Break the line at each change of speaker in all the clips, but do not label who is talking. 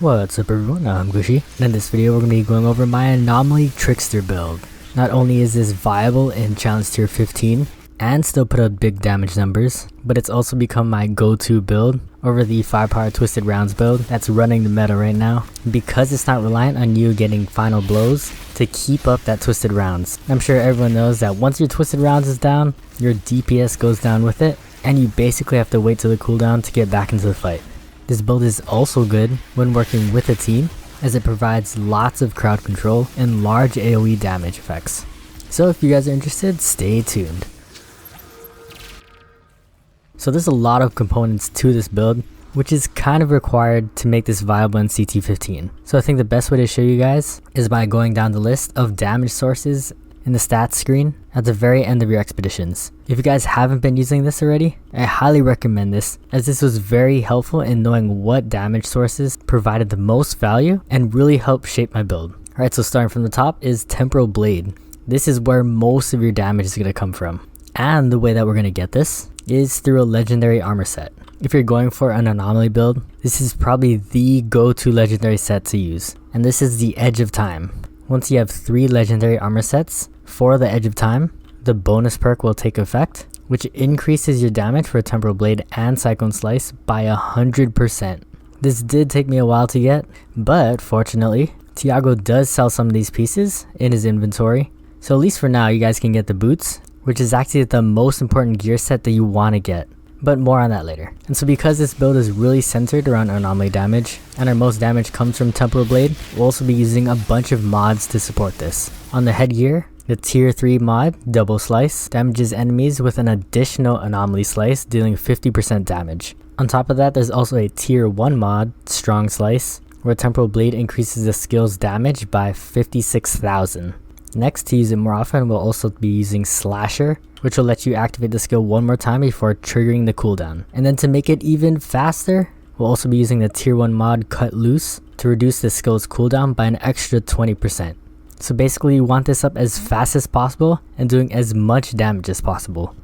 What's up everyone, I'm Gooshy, and in this video we're going to be going over my Anomaly Trickster build. Not only is this viable in challenge tier 15 and still put up big damage numbers, but it's also become my go-to build over the 5-power twisted rounds build that's running the meta right now, because it's not reliant on you getting final blows to keep up that twisted rounds. I'm sure everyone knows that once your twisted rounds is down, your DPS goes down with it, and you basically have to wait till the cooldown to get back into the fight. This build is also good when working with a team, as it provides lots of crowd control and large AoE damage effects. So if you guys are interested, stay tuned. So there's a lot of components to this build, which is kind of required to make this viable in CT15. So I think the best way to show you guys is by going down the list of damage sources in the stats screen at the very end of your expeditions. If you guys haven't been using this already, I highly recommend this, as this was very helpful in knowing what damage sources provided the most value and really helped shape my build. Alright, so starting from the top is Temporal Blade. This is where most of your damage is going to come from. And the way that we're going to get this is through a legendary armor set. If you're going for an Anomaly build, this is probably the go-to legendary set to use. And this is the Edge of Time. Once you have 3 legendary armor sets for the Edge of Time, the bonus perk will take effect, which increases your damage for Temporal Blade and Cyclone Slice by 100%. This did take me a while to get, but fortunately, Tiago does sell some of these pieces in his inventory. So at least for now, you guys can get the boots, which is actually the most important gear set that you want to get. But more on that later. And so because this build is really centered around Anomaly damage, and our most damage comes from Temporal Blade, we'll also be using a bunch of mods to support this. On the headgear, the tier 3 mod, Double Slice, damages enemies with an additional Anomaly Slice, dealing 50% damage. On top of that, there's also a tier 1 mod, Strong Slice, where Temporal Blade increases the skill's damage by 56,000. Next, to use it more often, we'll also be using Slasher, which will let you activate the skill one more time before triggering the cooldown. And then to make it even faster, we'll also be using the tier 1 mod Cut Loose to reduce the skill's cooldown by an extra 20%. So basically you want this up as fast as possible and doing as much damage as possible.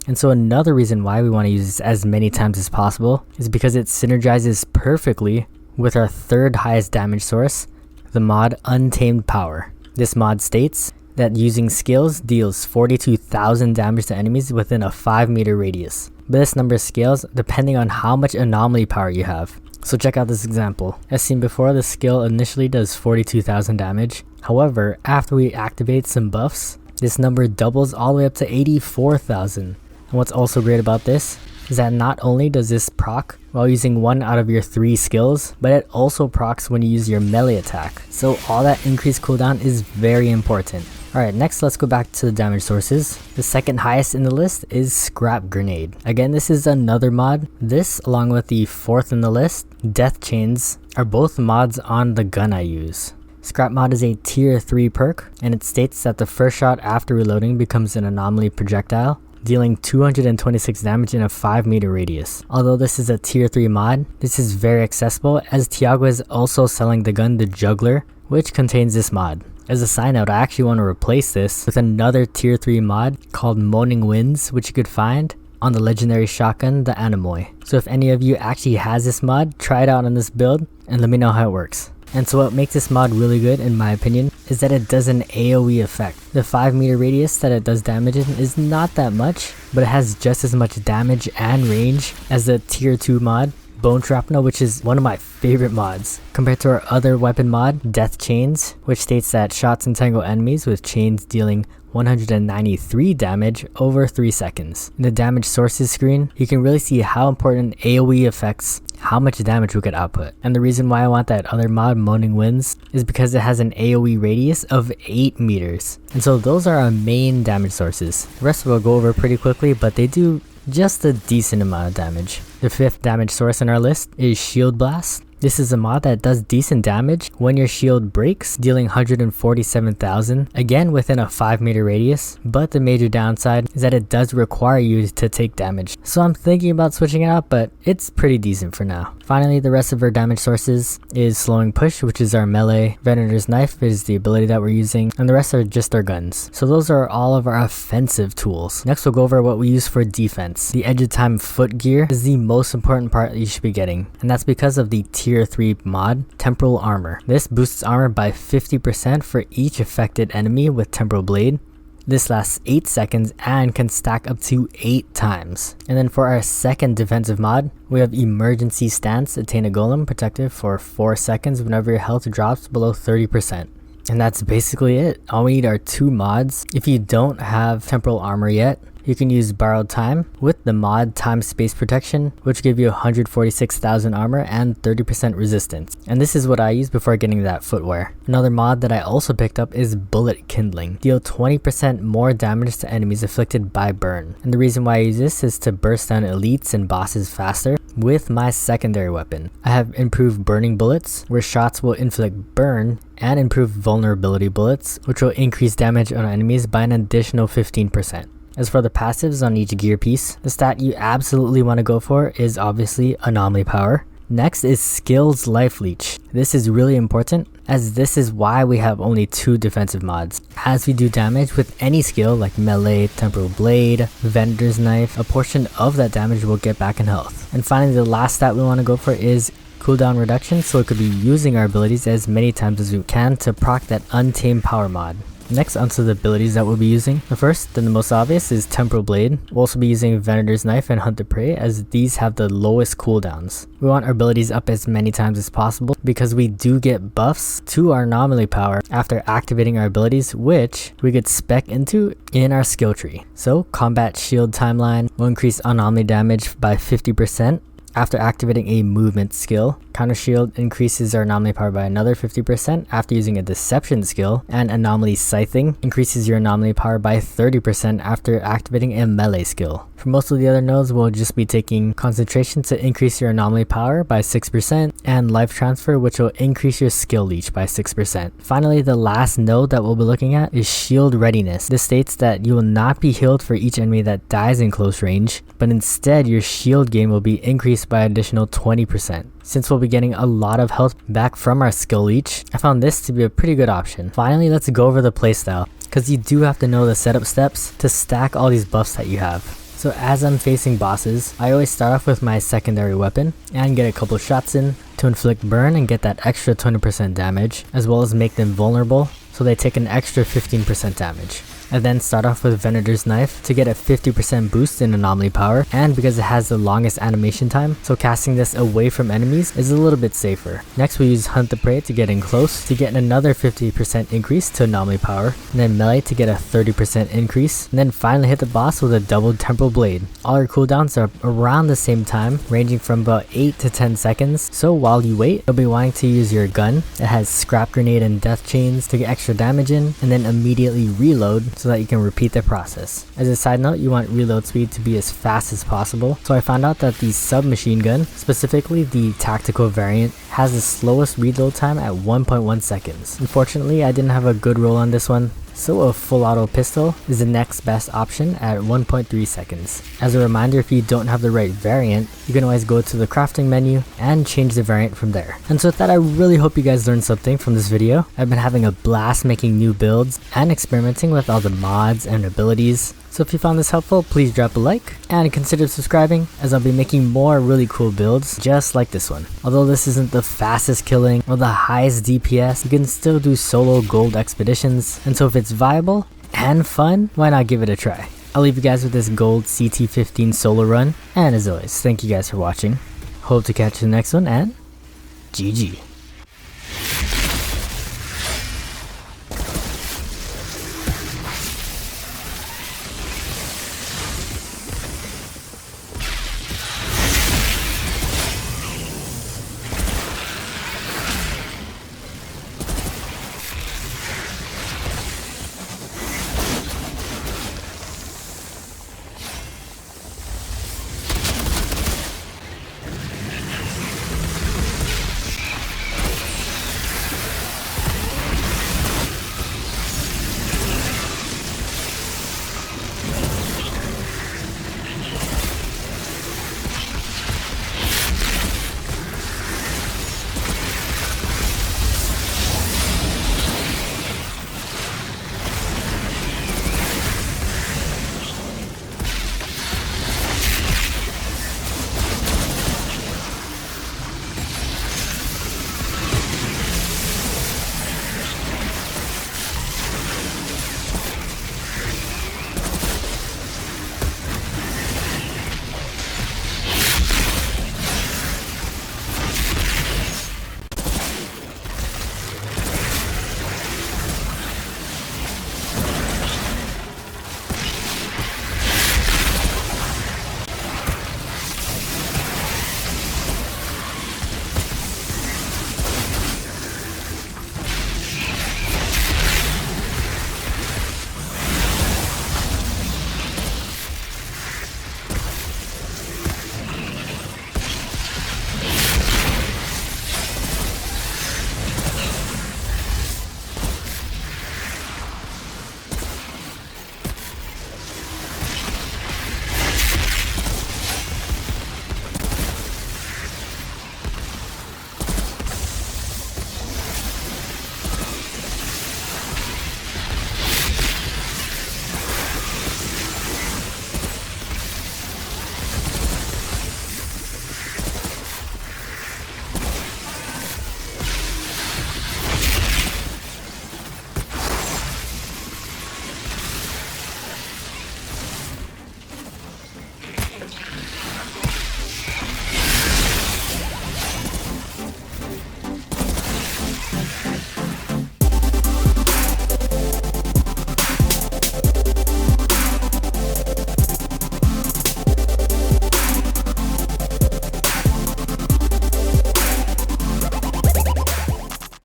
And so another reason why we want to use this as many times as possible is because it synergizes perfectly with our third highest damage source, the mod Untamed Power. This mod states that using skills deals 42,000 damage to enemies within a 5-meter radius. But this number scales depending on how much Anomaly power you have. So check out this example. As seen before, the skill initially does 42,000 damage. However, after we activate some buffs, this number doubles all the way up to 84,000. And what's also great about this is that not only does this proc while using 1 out of your 3 skills, but it also procs when you use your melee attack. So all that increased cooldown is very important. Alright, next let's go back to the damage sources. The second highest in the list is Scrap Grenade. Again, this is another mod. This, along with the 4th in the list, Death Chains, are both mods on the gun I use. Scrap mod is a tier 3 perk, and it states that the first shot after reloading becomes an Anomaly projectile, dealing 226 damage in a 5-meter radius. Although this is a tier 3 mod, this is very accessible, as Tiago is also selling the gun, the Juggler, which contains this mod. As a side note, I actually want to replace this with another tier 3 mod called Moaning Winds, which you could find on the legendary shotgun, the Anomaly. So if any of you actually has this mod, try it out on this build and let me know how it works. And so what makes this mod really good, in my opinion, is that it does an AoE effect. The 5-meter radius that it does damage in is not that much, but it has just as much damage and range as the tier 2 mod, Bone Shrapnel, which is one of my favorite mods, compared to our other weapon mod, Death Chains, which states that shots entangle enemies with chains dealing 193 damage over 3 seconds. In the damage sources screen, you can really see how important AoE affects how much damage we could output. And the reason why I want that other mod, Moaning Winds, is because it has an AoE radius of 8 meters. And so those are our main damage sources. The rest we'll go over pretty quickly, but they do just a decent amount of damage. The 5th damage source in our list is Shield Blast. This is a mod that does decent damage when your shield breaks, dealing 147,000, again within a 5-meter radius, but the major downside is that it does require you to take damage. So I'm thinking about switching it out, but it's pretty decent for now. Finally, the rest of our damage sources is Slowing Push, which is our melee, Venator's Knife is the ability that we're using, and the rest are just our guns. So those are all of our offensive tools. Next we'll go over what we use for defense. The Edge of Time foot gear is the most important part that you should be getting, and that's because of the tier tier 3 mod, Temporal Armor. This boosts armor by 50% for each affected enemy with Temporal Blade. This lasts 8 seconds and can stack up to 8 times. And then for our second defensive mod, we have Emergency Stance, attain a golem protective for 4 seconds whenever your health drops below 30%. And that's basically it. All we need are 2 mods. If you don't have Temporal Armor yet, you can use Borrowed Time with the mod Time Space Protection, which give you 146,000 armor and 30% resistance. And this is what I use before getting that footwear. Another mod that I also picked up is Bullet Kindling. Deal 20% more damage to enemies afflicted by burn. And the reason why I use this is to burst down elites and bosses faster with my secondary weapon. I have improved burning bullets, where shots will inflict burn, and improved vulnerability bullets, which will increase damage on enemies by an additional 15%. As for the passives on each gear piece, the stat you absolutely want to go for is obviously Anomaly Power. Next is Skills Life Leech. This is really important, as this is why we have only 2 defensive mods. As we do damage with any skill like Melee, Temporal Blade, Vendor's Knife, a portion of that damage will get back in health. And finally, the last stat we want to go for is cooldown reduction, so it could be using our abilities as many times as we can to proc that Untamed Power mod. Next, onto the abilities that we'll be using. The first and the most obvious is Temporal Blade. We'll also be using Vendor's Knife and Hunt the Prey, as these have the lowest cooldowns. We want our abilities up as many times as possible because we do get buffs to our Anomaly Power after activating our abilities, which we could spec into in our skill tree. So Combat Shield Timeline will increase Anomaly damage by 50%. After activating a movement skill. Counter Shield increases our Anomaly Power by another 50% after using a Deception skill, and Anomaly Scything increases your Anomaly Power by 30% after activating a melee skill. For most of the other nodes, we'll just be taking Concentration to increase your Anomaly Power by 6%, and Life Transfer, which will increase your Skill Leech by 6%. Finally, the last node that we'll be looking at is Shield Readiness. This states that you will not be healed for each enemy that dies in close range, but instead your shield gain will be increased by an additional 20%. Since we'll be getting a lot of health back from our skill leech, I found this to be a pretty good option. Finally, let's go over the playstyle, because you do have to know the setup steps to stack all these buffs that you have. So as I'm facing bosses, I always start off with my secondary weapon and get a couple shots in to inflict burn and get that extra 20% damage, as well as make them vulnerable so they take an extra 15% damage. I then start off with Vendor's Knife to get a 50% boost in Anomaly Power, and because it has the longest animation time, so casting this away from enemies is a little bit safer. Next, we use Hunt the Prey to get in close to get another 50% increase to Anomaly Power, and then Melee to get a 30% increase, and then finally hit the boss with a double Temporal Blade. All our cooldowns are around the same time, ranging from about 8 to 10 seconds, so while you wait, you'll be wanting to use your gun that has Scrap Grenade and Death Chains to get extra damage in, and then immediately reload so that you can repeat the process. As a side note, you want reload speed to be as fast as possible, so I found out that the submachine gun, specifically the tactical variant, has the slowest reload time at 1.1 seconds. Unfortunately, I didn't have a good roll on this one, so a full auto pistol is the next best option at 1.3 seconds. As a reminder, if you don't have the right variant, you can always go to the crafting menu and change the variant from there. And so with that, I really hope you guys learned something from this video. I've been having a blast making new builds and experimenting with all the mods and abilities. So if you found this helpful, please drop a like and consider subscribing, as I'll be making more really cool builds just like this one. Although this isn't the fastest killing or the highest DPS, you can still do solo gold expeditions, and so if it's viable and fun, why not give it a try? I'll leave you guys with this gold CT15 solo run, and as always, thank you guys for watching. Hope to catch you in the next one, and GG.